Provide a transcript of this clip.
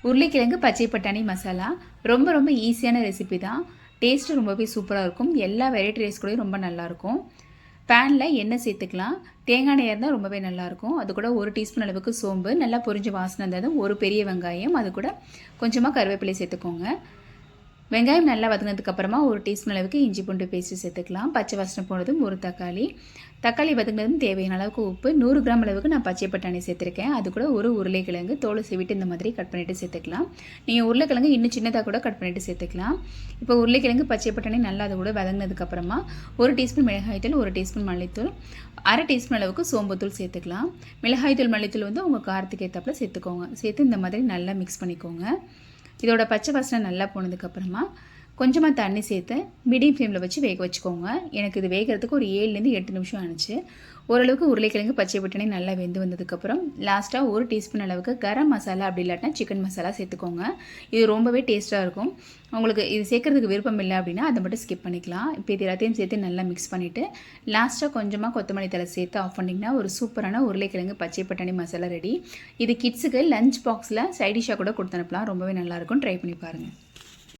உருளைக்கிழங்கு பச்சை பட்டாணி மசாலா ரொம்ப ஈஸியான ரெசிபி தான். டேஸ்ட்டு ரொம்பவே சூப்பராக இருக்கும். எல்லா வெரைட்டி ரைஸ் கூடயும் ரொம்ப நல்லாயிருக்கும். பேனில் எண்ணெய் சேர்த்துக்கலாம். தேங்காய் எண்ணெய் இருந்தால் ரொம்பவே நல்லாயிருக்கும். அது கூட 1 டீஸ்பூன் அளவுக்கு சோம்பு, நல்லா பொரிஞ்ச வாசனை இருந்ததும் ஒரு பெரிய வெங்காயம், அது கூட கொஞ்சமாக கருவேப்பிலை சேர்த்துக்கோங்க. வெங்காயம் நல்லா வதங்கினதுக்கப்புறமா 1 டீஸ்பூன் அளவுக்கு இஞ்சி பூண்டு பேஸ்ட்டு சேர்த்துக்கலாம். பச்சை வாசனை போனதும் ஒரு தக்காளி வதங்கினதும் தேவையான அளவுக்கு உப்பு, 100 கிராம் அளவுக்கு நான் பச்சை பட்டாணி சேர்த்துருக்கேன். அது கூட ஒரு உருளைக்கிழங்கு தோலை சீவிட்டு இந்த மாதிரி கட் பண்ணிவிட்டு சேர்த்துக்கலாம். நீங்கள் உருளைக்கிழங்கு இன்னும் சின்னதாக கூட கட் பண்ணிவிட்டு சேர்த்துக்கலாம். இப்போ உருளைக்கிழங்கு பச்சை பட்டாணி நல்லா அது கூட வதங்கினதுக்கப்புறமா 1 டீஸ்பூன் மிளகாய்த்தூள், 1 டீஸ்பூன் மல்லித்தூள், 1/2 டீஸ்பூன் அளவுக்கு சோம்புத்தூள் சேர்த்துக்கலாம். மிளகாய்த்தூள் மல்லித்தூள் வந்து உங்கள் காரத்துக்கு ஏற்றாப்புல சேர்த்துக்கோங்க. சேர்த்து இந்த மாதிரி நல்லா மிக்ஸ் பண்ணிக்கோங்க. இதோட பச்சை வாசனை நல்லா போனதுக்கப்புறமா கொஞ்சமாக தண்ணி சேர்த்து மீடியம் ஃப்ளேமில் வச்சு வேக வச்சுக்கோங்க. எனக்கு இது வேகிறதுக்கு ஒரு 7லேருந்து 8 நிமிஷம் ஆனிச்சு. ஓரளவுக்கு உருளைக்கிழங்கு பச்சை பட்டாணி நல்லா வெந்து வந்ததுக்கப்புறம் லாஸ்ட்டாக 1 டீஸ்பூன் அளவுக்கு கரம் மசாலா அப்படி இல்லாட்டினா சிக்கன் மசாலா சேர்த்துக்கோங்க. இது ரொம்பவே டேஸ்ட்டாக இருக்கும். உங்களுக்கு இது சேர்க்குறதுக்கு விருப்பம் இல்லை அப்படின்னா அதை மட்டும் ஸ்கிப் பண்ணிக்கலாம். இப்போ இது எல்லாத்தையும் சேர்த்து நல்லா மிக்ஸ் பண்ணிவிட்டு லாஸ்ட்டாக கொஞ்சமாக கொத்தமல்லி தழை சேர்த்து ஆஃப் பண்ணிங்கன்னா ஒரு சூப்பரான உருளைக்கிழங்கு பச்சை பட்டாணி மசாலா ரெடி. இது கிட்ஸுக்கு லஞ்ச் பாக்ஸில் சைடிஷாக கூட கொடுத்து அனுப்பலாம். ரொம்பவே நல்லாயிருக்கும். ட்ரை பண்ணி பாருங்கள்.